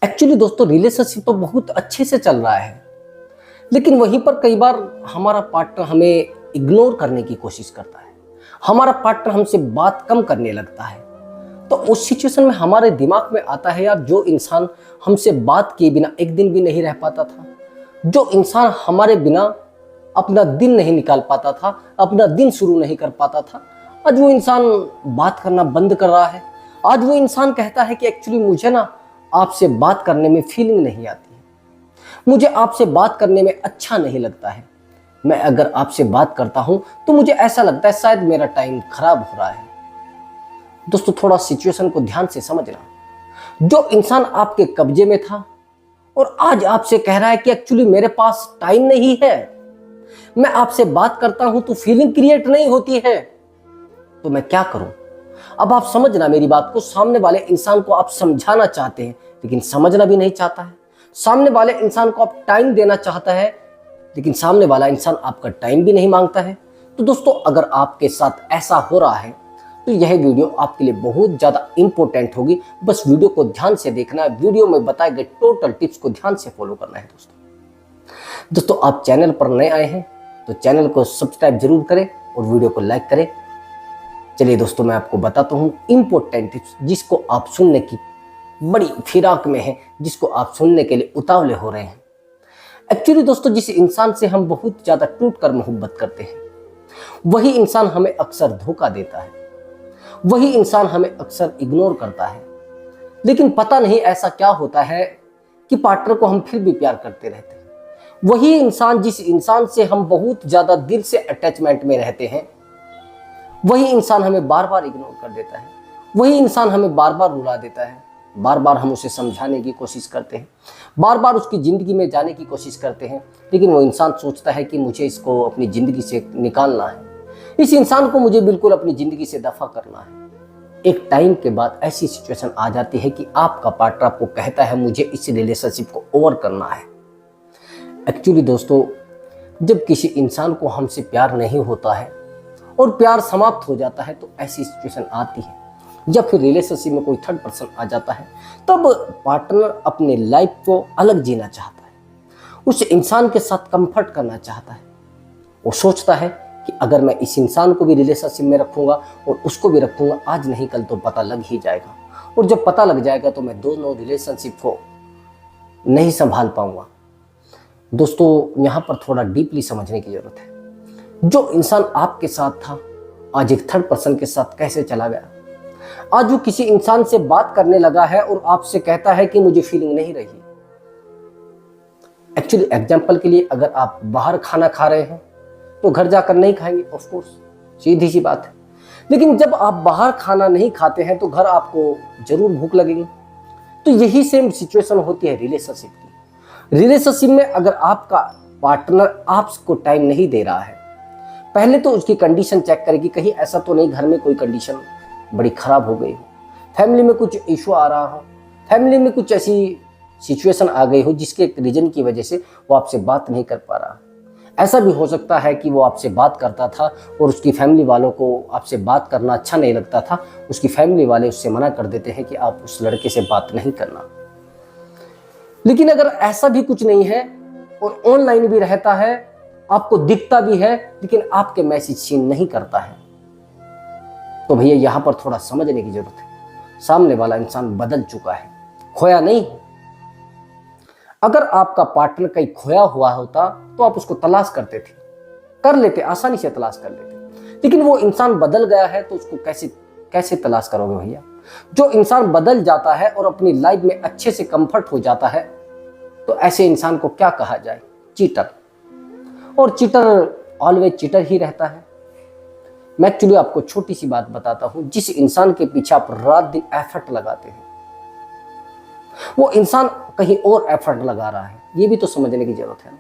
Actually दोस्तों relationship तो बहुत अच्छे से चल रहा है, लेकिन वहीं पर कई बार हमारा पार्टनर हमें इग्नोर करने की कोशिश करता है। हमारा पार्टनर हमसे बात कम करने लगता है। तो उस सिचुएशन में हमारे दिमाग में आता है, यार जो इंसान हमसे बात किए बिना एक दिन भी नहीं रह पाता था, जो इंसान हमारे बिना अपना दिन नहीं निकाल पाता था, अपना दिन शुरू नहीं कर पाता था, आज वो इंसान बात करना बंद कर रहा है। आज वो इंसान कहता है कि एक्चुअली मुझे ना आपसे बात करने में फीलिंग नहीं आती है, मुझे आपसे बात करने में अच्छा नहीं लगता है। मैं अगर आपसे बात करता हूं तो मुझे ऐसा लगता है शायद मेरा टाइम खराब हो रहा है। दोस्तों थोड़ा सिचुएशन को ध्यान से समझना। जो इंसान आपके कब्जे में था और आज आपसे कह रहा है कि एक्चुअली मेरे पास टाइम नहीं है, मैं आपसे बात करता हूं तो फीलिंग क्रिएट नहीं होती है, तो मैं क्या करूं। अब आप समझना मेरी बात को। सामने वाले इंसान को आप समझाना चाहते हैं लेकिन समझना भी नहीं चाहता है। सामने वाले इंसान को आप टाइम देना चाहता है लेकिन सामने वाला इंसान आपका टाइम भी नहीं मांगता है। तो दोस्तों अगर आपके साथ ऐसा हो रहा है तो यह वीडियो आपके लिए बहुत ज़्यादा इंपॉर्टेंट होगी। बस वीडियो को ध्यान से देखना है, वीडियो में बताए गए टोटल टिप्स को ध्यान से फॉलो करना है। दोस्तों आप चैनल पर नए आए हैं तो चैनल को सब्सक्राइब जरूर करें और वीडियो को लाइक करें। चलिए दोस्तों मैं आपको बताता हूँ इंपॉर्टेंट टिप्स जिसको आप सुनने की बड़ी फिराक में है, जिसको आप सुनने के लिए उतावले हो रहे हैं। एक्चुअली दोस्तों जिस इंसान से हम बहुत ज़्यादा टूट कर मोहब्बत करते हैं वही इंसान हमें अक्सर धोखा देता है, वही इंसान हमें अक्सर इग्नोर करता है। लेकिन पता नहीं ऐसा क्या होता है कि पार्टनर को हम फिर भी प्यार करते रहते हैं। वही इंसान जिस इंसान से हम बहुत ज़्यादा दिल से अटैचमेंट में रहते हैं वही इंसान हमें बार बार इग्नोर कर देता है, वही इंसान हमें बार बार रुला देता है। बार बार हम उसे समझाने की कोशिश करते हैं, बार बार उसकी ज़िंदगी में जाने की कोशिश करते हैं, लेकिन वो इंसान सोचता है कि मुझे इसको अपनी ज़िंदगी से निकालना है, इस इंसान को मुझे बिल्कुल अपनी ज़िंदगी से दफा करना है। एक टाइम के बाद ऐसी सिचुएशन आ जाती है कि आपका पार्टनर आपको कहता है मुझे इस रिलेशनशिप को ओवर करना है। एक्चुअली दोस्तों जब किसी इंसान को हमसे प्यार नहीं होता है और प्यार समाप्त हो जाता है तो ऐसी सिचुएशन आती है। जब फिर रिलेशनशिप में कोई थर्ड पर्सन आ जाता है तब पार्टनर अपने लाइफ को अलग जीना चाहता है, उस इंसान के साथ कंफर्ट करना चाहता है। वो सोचता है कि अगर मैं इस इंसान को भी रिलेशनशिप में रखूंगा और उसको भी रखूंगा, आज नहीं कल तो पता लग ही जाएगा, और जब पता लग जाएगा तो मैं दोनों रिलेशनशिप को नहीं संभाल पाऊंगा। दोस्तों यहाँ पर थोड़ा डीपली समझने की जरूरत है। जो इंसान आपके साथ था आज एक थर्ड पर्सन के साथ कैसे चला गया। आज वो किसी इंसान से बात करने लगा है और आपसे कहता है कि मुझे फीलिंग नहीं रही। एक्चुअली एग्जांपल के लिए अगर आप बाहर खाना खा रहे हैं तो घर जाकर नहीं खाएंगे, ऑफ कोर्स, सीधी सी बात है। लेकिन जब आप बाहर खाना नहीं खाते हैं तो घर आपको जरूर भूख लगेगी। तो यही सेम सिचुएशन होती है रिलेशनशिप की। रिलेशनशिप में अगर आपका पार्टनर आपको टाइम नहीं दे रहा है, पहले तो उसकी कंडीशन चेक करेगी, कहीं ऐसा तो नहीं घर में कोई कंडीशन बड़ी खराब हो गई हो, फैमिली में कुछ इशू आ रहा हो, फैमिली में कुछ ऐसी सिचुएशन आ गई हो जिसके रीजन की वजह से वो आपसे बात नहीं कर पा रहा। ऐसा भी हो सकता है कि वो आपसे बात करता था और उसकी फैमिली वालों को आपसे बात करना अच्छा नहीं लगता था, उसकी फैमिली वाले उससे मना कर देते हैं कि आप उस लड़के से बात नहीं करना। लेकिन अगर ऐसा भी कुछ नहीं है और ऑनलाइन भी रहता है, आपको दिखता भी है लेकिन आपके मैसेज सीन नहीं करता है, तो भैया यहां पर थोड़ा समझने की जरूरत है। सामने वाला इंसान बदल चुका है, खोया नहीं है। अगर आपका पार्टनर कहीं खोया हुआ होता तो आप उसको तलाश करते थे, कर लेते, आसानी से तलाश कर लेते। लेकिन वो इंसान बदल गया है तो उसको कैसे तलाश करोगे भैया। जो इंसान बदल जाता है और अपनी लाइफ में अच्छे से कंफर्ट हो जाता है तो ऐसे इंसान को क्या कहा जाए, चीटर। और चीटर ऑलवेज चीटर ही रहता है। मैं एक्चुअली आपको छोटी सी बात बताता हूं, जिस इंसान के पीछे आप रात दिन एफर्ट लगाते हैं वो इंसान कहीं और एफर्ट लगा रहा है, ये भी तो समझने की जरूरत है ना।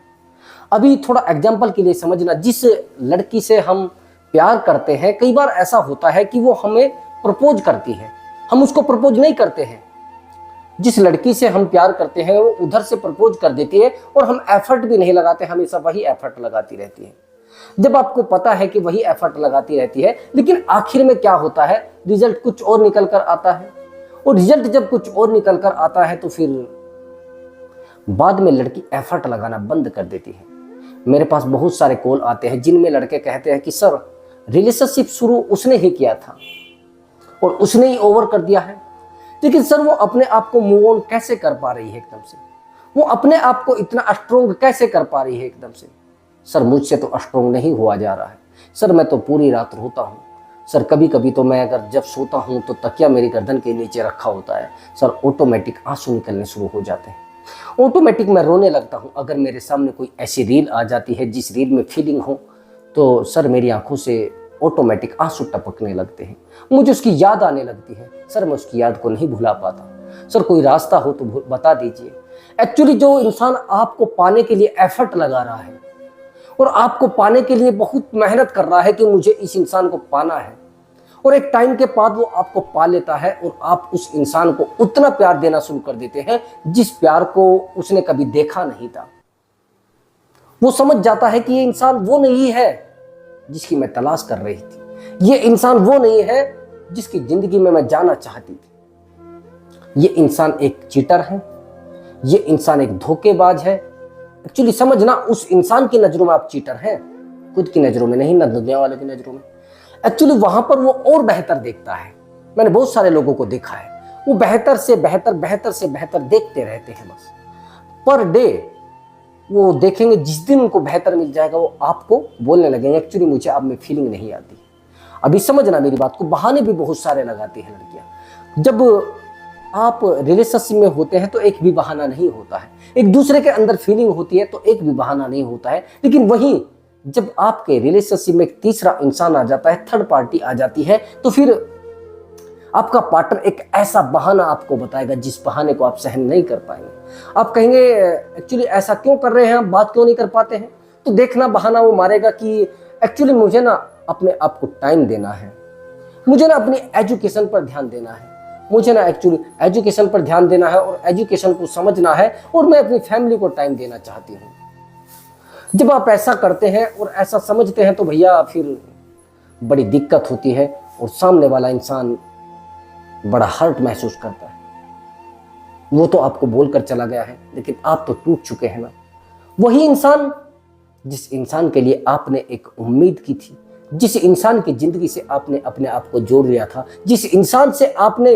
अभी थोड़ा एग्जांपल के लिए समझना, जिस लड़की से हम प्यार करते हैं कई बार ऐसा होता है कि वो हमें प्रपोज करती है, हम उसको प्रपोज नहीं करते हैं। जिस लड़की से हम प्यार करते हैं वो उधर से प्रपोज कर देती है और हम एफर्ट भी नहीं लगाते, हमेशा वही एफर्ट लगाती रहती है। जब आपको पता है कि वही एफर्ट लगाती रहती है, लेकिन आखिर में क्या होता है, रिजल्ट कुछ और निकल कर आता है। और रिजल्ट जब कुछ और निकल कर आता है तो फिर बाद में लड़की एफर्ट लगाना बंद कर देती है। मेरे पास बहुत सारे कॉल आते हैं जिनमें लड़के कहते हैं कि सर रिलेशनशिप शुरू उसने ही किया था और उसने ही ओवर कर दिया है, लेकिन सर वो अपने आप को मूव ऑन कैसे कर पा रही है एकदम से, वो अपने आप को इतना स्ट्रोंग कैसे कर पा रही है एकदम से। सर मुझसे तो स्ट्रोंग नहीं हुआ जा रहा है सर, मैं तो पूरी रात रोता हूँ सर, कभी कभी तो मैं अगर जब सोता हूँ तो तकिया मेरी गर्दन के नीचे रखा होता है सर, ऑटोमेटिक आंसू निकलने शुरू हो जाते हैं, ऑटोमेटिक मैं रोने लगता हूँ। अगर मेरे सामने कोई ऐसी रील आ जाती है जिस रील में फीलिंग हो तो सर मेरी आंखों से ऑटोमेटिक आंसू टपकने लगते हैं, मुझे उसकी याद आने लगती है सर, मैं उसकी याद को नहीं भुला पाता। सर कोई रास्ता हो तो बता दीजिए। एक्चुअली जो इंसान आपको पाने के लिए एफर्ट लगा रहा है और आपको पाने के लिए बहुत मेहनत कर रहा है कि मुझे इस इंसान को पाना है, और एक टाइम के बाद वो आपको पा लेता है और आप उस इंसान को उतना प्यार देना शुरू कर देते हैं जिस प्यार को उसने कभी देखा नहीं था। वो समझ जाता है कि ये इंसान वो नहीं है जिसकी मैं तलाश कर रही थी, ये इंसान वो नहीं है जिसकी जिंदगी में मैं जाना चाहती थी, ये इंसान एक चीटर है, ये इंसान एक धोखेबाज है। एक्चुअली समझना, उस इंसान की नजरों में आप चीटर हैं, खुद की नजरों में नहीं, ना दुनिया वालों की नजरों में। एक्चुअली वहां पर वो और बेहतर देखता है। मैंने बहुत सारे लोगों को देखा है, वो बेहतर से बेहतर बेहतर से बेहतर देखते रहते हैं, बस पर डे वो देखेंगे, जिस दिन उनको बेहतर मिल जाएगा वो आपको बोलने लगेंगे एक्चुअली मुझे आप में फीलिंग नहीं आती। अभी समझना मेरी बात को, बहाने भी बहुत सारे लगाती हैं लड़कियां। जब आप रिलेशनशिप में होते हैं तो एक भी बहाना नहीं होता है, एक दूसरे के अंदर फीलिंग होती है तो एक भी बहाना नहीं होता है, लेकिन वहीं जब आपके रिलेशनशिप में एक तीसरा इंसान आ जाता है, थर्ड पार्टी आ जाती है, तो फिर आपका पार्टनर एक ऐसा बहाना आपको बताएगा जिस बहाने को आप सहन नहीं कर पाएंगे। आप कहेंगे एक्चुअली ऐसा क्यों कर रहे हैं, आप बात क्यों नहीं कर पाते हैं, तो देखना बहाना वो मारेगा कि एक्चुअली मुझे ना अपने आप को टाइम देना है, मुझे ना अपनी एजुकेशन पर ध्यान देना है, मुझे ना एक्चुअली एजुकेशन पर ध्यान देना है और एजुकेशन को समझना है, और मैं अपनी फैमिली को टाइम देना चाहती हूँ। जब आप ऐसा करते हैं और ऐसा समझते हैं तो भैया फिर बड़ी दिक्कत होती है और सामने वाला इंसान बड़ा हर्ट महसूस करता है। वो तो आपको बोलकर चला गया है लेकिन आप तो टूट चुके हैं ना। वही इंसान जिस इंसान के लिए आपने एक उम्मीद की थी, जिस इंसान की जिंदगी से आपने अपने आप को जोड़ लिया था, जिस इंसान से आपने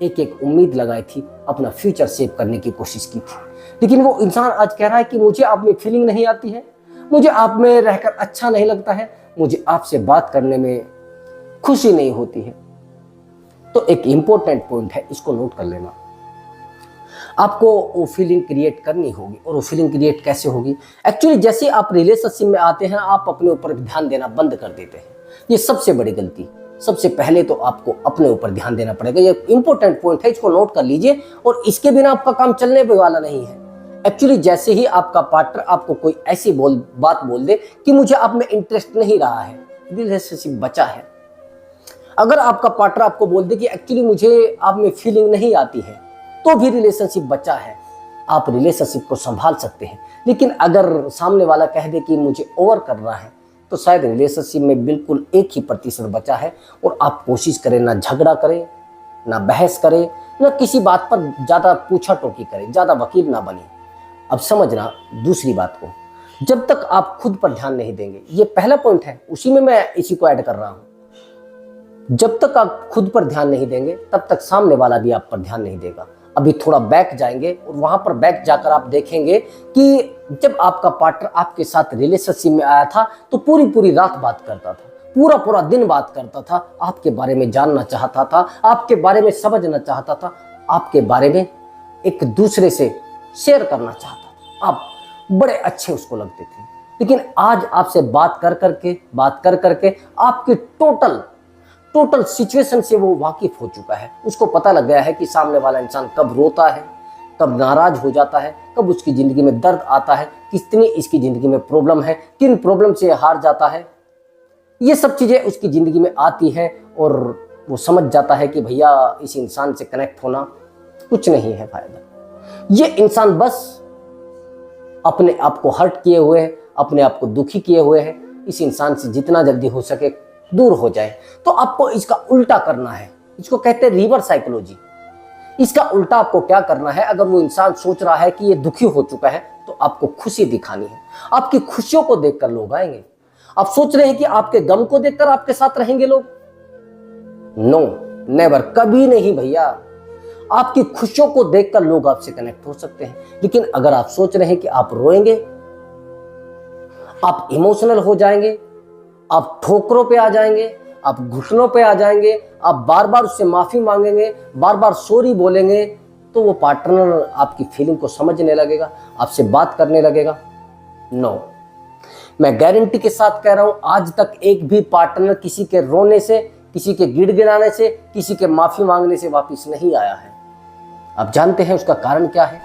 एक एक उम्मीद लगाई थी, अपना फ्यूचर सेव करने की कोशिश की थी, लेकिन वो इंसान आज कह रहा है कि मुझे आप में फीलिंग नहीं आती है, मुझे आप में रहकर अच्छा नहीं लगता है, मुझे आपसे बात करने में खुशी नहीं होती है। तो एक इंपॉर्टेंट पॉइंट है, इसको नोट कर लेना। आपको वो फीलिंग क्रिएट करनी होगी, और वो फीलिंग क्रिएट कैसे होगी? एक्चुअली जैसे आप रिलेशनशिप में आते हैं आप अपने ऊपर ध्यान देना बंद कर देते हैं, ये सबसे बड़ी गलती। सबसे पहले तो आपको अपने ऊपर ध्यान देना पड़ेगा, ये इंपॉर्टेंट पॉइंट है, इसको नोट कर लीजिए, और इसके बिना आपका काम चलने वाला नहीं है। एक्चुअली जैसे ही आपका पार्टनर आपको कोई ऐसी बात बोल दे कि मुझे आप में इंटरेस्ट नहीं रहा है, रिलेशनशिप बचा है। अगर आपका पार्टनर आपको बोल दे कि एक्चुअली मुझे आप में फीलिंग नहीं आती है, तो भी रिलेशनशिप बचा है, आप रिलेशनशिप को संभाल सकते हैं। लेकिन अगर सामने वाला कह दे कि मुझे ओवर कर रहा है, तो शायद रिलेशनशिप में बिल्कुल 1% बचा है, और आप कोशिश करें ना झगड़ा करें, ना बहस करें, ना किसी बात पर ज़्यादा पूछा टोकी करें, ज़्यादा वकील ना बने। अब समझना दूसरी बात को, जब तक आप खुद पर ध्यान नहीं देंगे, ये पहला पॉइंट है, उसी में मैं इसी को ऐड कर रहा हूँ, जब तक आप खुद पर ध्यान नहीं देंगे तब तक सामने वाला भी आप पर ध्यान नहीं देगा। अभी थोड़ा बैक जाएंगे और वहां पर बैक जाकर आप देखेंगे कि जब आपका पार्टनर आपके साथ रिलेशनशिप में आया था तो पूरी पूरी रात बात करता था, पूरा पूरा दिन बात करता था, आपके बारे में जानना चाहता था, आपके बारे में समझना चाहता था, आपके बारे में एक दूसरे से शेयर करना चाहता था, आप बड़े अच्छे उसको लगते थे। लेकिन आज आपसे बात कर करके आपकी टोटल सिचुएशन से वो वाकिफ हो चुका है। उसको पता लग गया है कि सामने वाला इंसान कब रोता है, कब नाराज हो जाता है, कब उसकी ज़िंदगी में दर्द आता है, कितनी इसकी ज़िंदगी में प्रॉब्लम है, किन प्रॉब्लम से हार जाता है। ये सब चीज़ें उसकी ज़िंदगी में आती है और वो समझ जाता है कि भैया इस इंसान से कनेक्ट होना कुछ नहीं है फ़ायदा। ये इंसान बस अपने आप को हर्ट किए हुए है, अपने आप को दुखी किए हुए है। इस इंसान से जितना जल्दी हो सके दूर हो जाए। तो आपको इसका उल्टा करना है, इसको कहते हैं रिवर्स साइकोलॉजी। इसका उल्टा आपको क्या करना है, अगर वो इंसान सोच रहा है कि ये दुखी हो चुका है तो आपको खुशी दिखानी है। आपकी खुशियों को देखकर लोग आएंगे। आप सोच रहे हैं कि आपके गम को देखकर आपके साथ रहेंगे लोग? नो, नेवर, कभी नहीं भैया। आपकी खुशियों को देखकर लोग आपसे कनेक्ट हो सकते हैं, लेकिन अगर आप सोच रहे हैं कि आप रोएंगे, आप इमोशनल हो जाएंगे, आप ठोकरों पे आ जाएंगे, आप घुटनों पे आ जाएंगे, आप बार बार उससे माफी मांगेंगे, बार बार सॉरी बोलेंगे, तो वो पार्टनर आपकी फीलिंग को समझने लगेगा, आपसे बात करने लगेगा। नो, मैं गारंटी के साथ कह रहा हूं, आज तक एक भी पार्टनर किसी के रोने से, किसी के गिड़गिड़ाने से, किसी के माफी मांगने से वापस नहीं आया है। आप जानते हैं उसका कारण क्या है?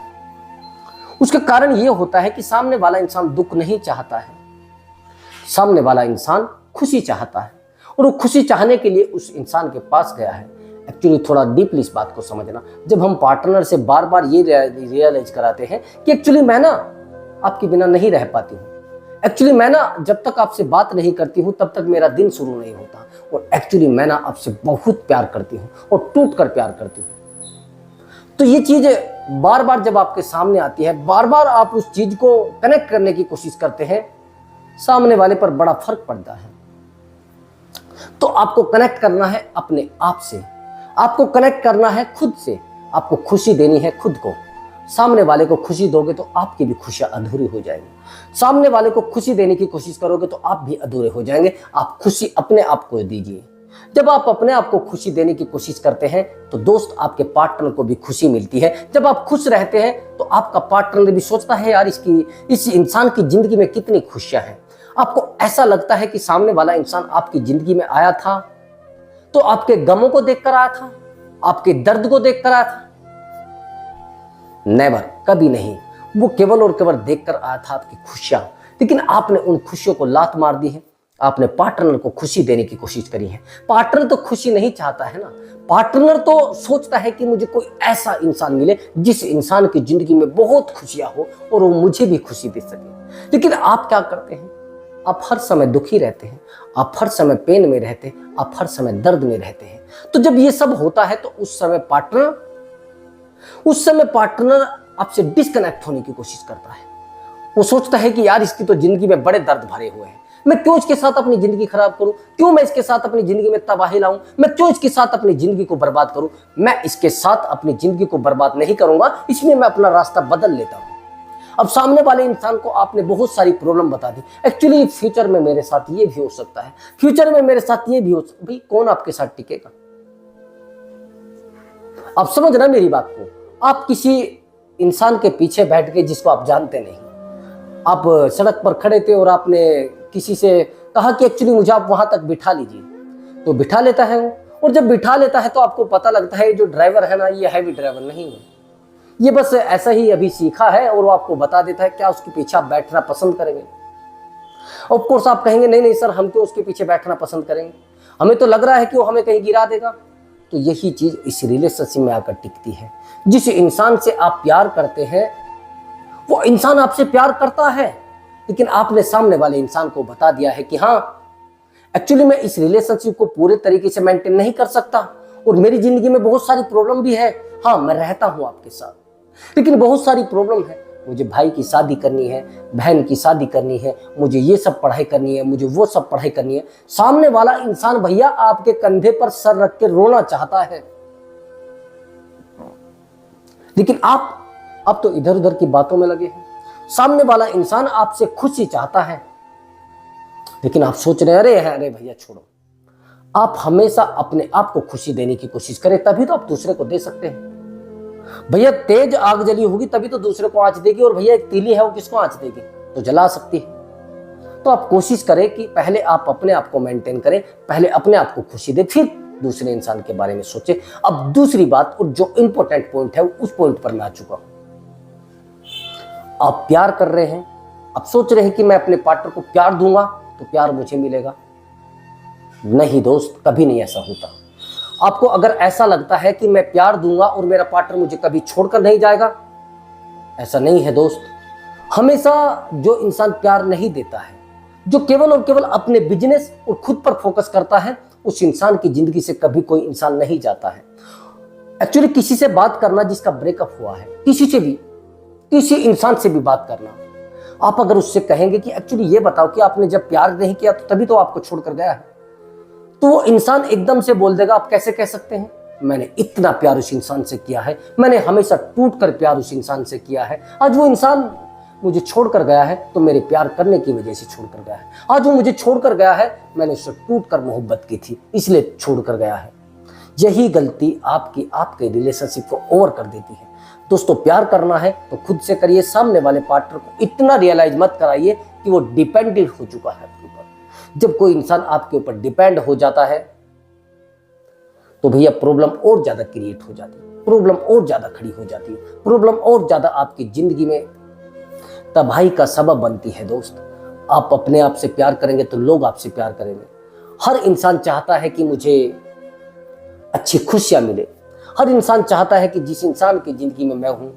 उसका कारण यह होता है कि सामने वाला इंसान दुख नहीं चाहता है, सामने वाला इंसान खुशी चाहता है, और वो खुशी चाहने के लिए उस इंसान के पास गया है। एक्चुअली थोड़ा डीपली इस बात को समझना, जब हम पार्टनर से बार बार ये रियलाइज कराते हैं कि एक्चुअली मैं ना आपके बिना नहीं रह पाती हूँ, एक्चुअली मैं ना जब तक आपसे बात नहीं करती हूँ तब तक मेरा दिन शुरू नहीं होता, और एक्चुअली मैं ना आपसे बहुत प्यार करती हूँ और टूट कर प्यार करती हूँ। तो ये चीज बार बार जब आपके सामने आती है, बार बार आप उस चीज को कनेक्ट करने की कोशिश करते हैं, सामने वाले पर बड़ा फर्क पड़ता है। तो आपको कनेक्ट करना है अपने आप से, आपको कनेक्ट करना है खुद से, आपको खुशी देनी है खुद को। सामने वाले को खुशी दोगे तो आपकी भी खुशियां अधूरी हो जाएंगी। सामने वाले को खुशी देने की कोशिश करोगे तो आप भी अधूरे हो जाएंगे। आप खुशी अपने आप को दीजिए। जब आप अपने आप को खुशी देने की कोशिश करते हैं तो दोस्त आपके पार्टनर को भी खुशी मिलती है। जब आप खुश रहते हैं तो आपका पार्टनर भी सोचता है यार इस इंसान की जिंदगी में कितनी खुशियां हैं। आपको ऐसा लगता है कि सामने वाला इंसान आपकी जिंदगी में आया था तो आपके गमों को देखकर आया था, आपके दर्द को देखकर आया था? नेवर, कभी नहीं। वो केवल और केवल देखकर आया था आपकी खुशियां, लेकिन आपने उन खुशियों को लात मार दी है। आपने पार्टनर को खुशी देने की कोशिश करी है। पार्टनर तो खुशी नहीं चाहता है ना, पार्टनर तो सोचता है कि मुझे कोई ऐसा इंसान मिले जिस इंसान की जिंदगी में बहुत खुशियां हो और वो मुझे भी खुशी दे सके। लेकिन आप क्या करते हैं? आप हर समय दुखी रहते हैं, आप हर समय पेन में रहते हैं, आप हर समय दर्द में रहते हैं। तो जब ये सब होता है तो उस समय पार्टनर आपसे डिस्कनेक्ट होने की कोशिश करता है। वो सोचता है कि यार इसकी तो जिंदगी में बड़े दर्द भरे हुए हैं, मैं क्यों इसके साथ अपनी जिंदगी खराब करूं, क्यों मैं इसके साथ अपनी जिंदगी में तबाही लाऊं, मैं क्यों इसके साथ अपनी जिंदगी को बर्बाद करूं। मैं इसके साथ अपनी जिंदगी को बर्बाद नहीं करूंगा, इसलिए मैं अपना रास्ता बदल लेता हूं। अब सामने वाले इंसान को आपने बहुत सारी प्रॉब्लम बता दी। एक्चुअली फ्यूचर में मेरे साथ ये भी हो सकता है, फ्यूचर में मेरे साथ ये भी हो सकता है। भाई कौन आपके साथ टिकेगा? आप समझ रहे मेरी बात को? आप किसी इंसान के पीछे बैठ के जिसको आप जानते नहीं, आप सड़क पर खड़े थे और आपने किसी से कहा कि एक्चुअली मुझे आप वहां तक बिठा लीजिए, तो बिठा लेता है वो। और जब बिठा लेता है तो आपको पता लगता है जो ड्राइवर है ना, ये हैवी ड्राइवर नहीं है, ये बस ऐसा ही अभी सीखा है, और वो आपको बता देता है। क्या उसके पीछे आप बैठना पसंद करेंगे? ऑफ कोर्स आप कहेंगे नहीं नहीं सर, हम तो उसके पीछे बैठना पसंद करेंगे, हमें तो लग रहा है कि वो हमें कहीं गिरा देगा। तो यही चीज इस रिलेशनशिप में आकर टिकती है। जिस इंसान से आप प्यार करते हैं वो इंसान आपसे प्यार करता है, लेकिन आपने सामने वाले इंसान को बता दिया है कि हाँ एक्चुअली मैं इस रिलेशनशिप को पूरे तरीके से मेंटेन नहीं कर सकता, और मेरी जिंदगी में बहुत सारी प्रॉब्लम भी है। हाँ मैं रहता हूं आपके साथ, लेकिन बहुत सारी प्रॉब्लम है। मुझे भाई की शादी करनी है, बहन की शादी करनी है, मुझे ये सब पढ़ाई करनी है, मुझे वो सब पढ़ाई करनी है। सामने वाला इंसान भैया आपके कंधे पर सर रख के रोना चाहता है, लेकिन आप अब तो इधर उधर की बातों में लगे हैं। सामने वाला इंसान आपसे खुशी चाहता है, लेकिन आप सोच रहे हैं अरे भैया छोड़ो। आप हमेशा अपने आप को खुशी देने की कोशिश करें, तभी तो आप दूसरे को दे सकते हैं। भैया तेज आग जली होगी तभी तो दूसरे को आंच देगी, और भैया एक तीली है वो किसको आंच देगी? तो जला सकती है। तो आप कोशिश करें कि पहले आप अपने आप को मेंटेन करें, पहले अपने आप को खुशी दें, फिर दूसरे इंसान के बारे में सोचें। अब दूसरी बात, और जो इंपॉर्टेंट पॉइंट है उस पॉइंट पर मैं आ चुका हूं। आप प्यार कर रहे हैं, आप सोच रहे हैं कि मैं अपने पार्टनर को प्यार दूंगा तो प्यार मुझे मिलेगा। नहीं दोस्त, कभी नहीं ऐसा होता। आपको अगर ऐसा लगता है कि मैं प्यार दूंगा और मेरा पार्टनर मुझे कभी छोड़कर नहीं जाएगा, ऐसा नहीं है दोस्त। हमेशा जो इंसान प्यार नहीं देता है, जो केवल और केवल अपने बिजनेस और खुद पर फोकस करता है, उस इंसान की जिंदगी से कभी कोई इंसान नहीं जाता है। एक्चुअली किसी से बात करना जिसका ब्रेकअप हुआ है, किसी से भी, किसी इंसान से भी बात करना, आप अगर उससे कहेंगे कि एक्चुअली ये बताओ कि आपने जब प्यार नहीं किया तो तभी तो आपको छोड़कर गया है, तो वो इंसान एकदम से बोल देगा, आप कैसे कह सकते हैं, मैंने इतना प्यार उस इंसान से किया है, मैंने हमेशा टूट कर प्यार उस इंसान से किया है, आज वो इंसान मुझे छोड़कर गया है तो मेरे प्यार करने की वजह से छोड़कर गया है, आज वो मुझे छोड़कर गया है, मैंने उससे टूटकर मोहब्बत की थी इसलिए छोड़कर गया है। यही गलती आपके रिलेशनशिप को ओवर कर देती है। दोस्तों, प्यार करना है तो खुद से करिए, सामने वाले पार्टनर को इतना रियलाइज मत कराइए कि वो डिपेंडेंट हो चुका है आपके ऊपर। जब कोई इंसान आपके ऊपर डिपेंड हो जाता है तो भैया प्रॉब्लम और ज्यादा क्रिएट हो जाती है, प्रॉब्लम और ज्यादा खड़ी हो जाती है, प्रॉब्लम और ज्यादा आपकी जिंदगी में तबाही का सबब बनती है। दोस्त, आप अपने आप से प्यार करेंगे तो लोग आपसे प्यार करेंगे। हर इंसान चाहता है कि मुझे अच्छी खुशियां मिले, हर इंसान चाहता है कि जिस इंसान की जिंदगी में मैं हूं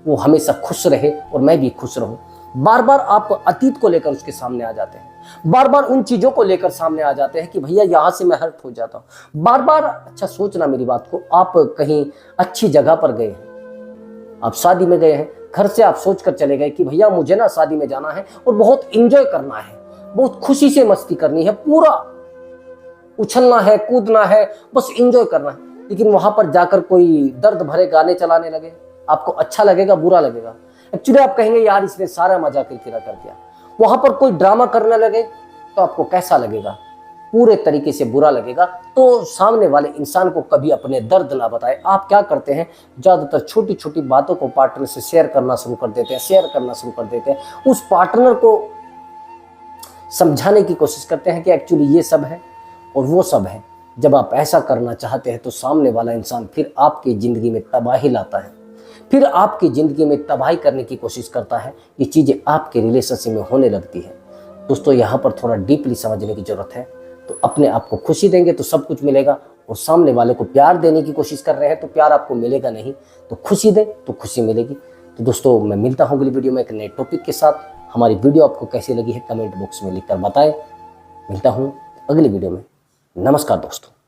वो हमेशा खुश रहे और मैं भी खुश रहूं। बार बार आप अतीत को लेकर उसके सामने आ जाते हैं, बार बार उन चीजों को लेकर सामने आ जाते हैं कि भैया यहां से मैं हर्ट हो जाता हूं। बार बार, अच्छा सोचना मेरी बात को, आप कहीं अच्छी जगह पर गए हैं, आप शादी में गए हैं, घर से आप सोच कर चले गए कि भैया मुझे ना शादी में जाना है और बहुत इंजॉय करना है, बहुत खुशी से मस्ती करनी है, पूरा उछलना है, कूदना है, बस इंजॉय करना है। लेकिन वहां पर जाकर कोई दर्द भरे गाने चलाने लगे, आपको अच्छा लगेगा, बुरा लगेगा? एक्चुअली आप कहेंगे यार इसने सारा मजा किरकिरा कर दिया। वहां पर कोई ड्रामा करने लगे तो आपको कैसा लगेगा? पूरे तरीके से बुरा लगेगा। तो सामने वाले इंसान को कभी अपने दर्द ना बताए। आप क्या करते हैं, ज्यादातर छोटी छोटी बातों को पार्टनर से शेयर करना शुरू कर देते हैं, उस पार्टनर को समझाने की कोशिश करते हैं कि एक्चुअली ये सब है और वो सब है। जब आप ऐसा करना चाहते हैं तो सामने वाला इंसान फिर आपकी जिंदगी में तबाही लाता है, फिर आपकी जिंदगी में तबाही करने की कोशिश करता है। ये चीजें आपके रिलेशनशिप में होने लगती है। दोस्तों, यहाँ पर थोड़ा डीपली समझने की जरूरत है। तो अपने आप को खुशी देंगे तो सब कुछ मिलेगा, और सामने वाले को प्यार देने की कोशिश कर रहे हैं तो प्यार आपको मिलेगा नहीं। तो खुशी दें तो खुशी मिलेगी। तो दोस्तों, मैं मिलता हूँ अगली वीडियो में एक नए टॉपिक के साथ। हमारी वीडियो आपको कैसी लगी है कमेंट बॉक्स में लिखकर बताएं। मिलता हूँ अगली वीडियो में। नमस्कार दोस्तों।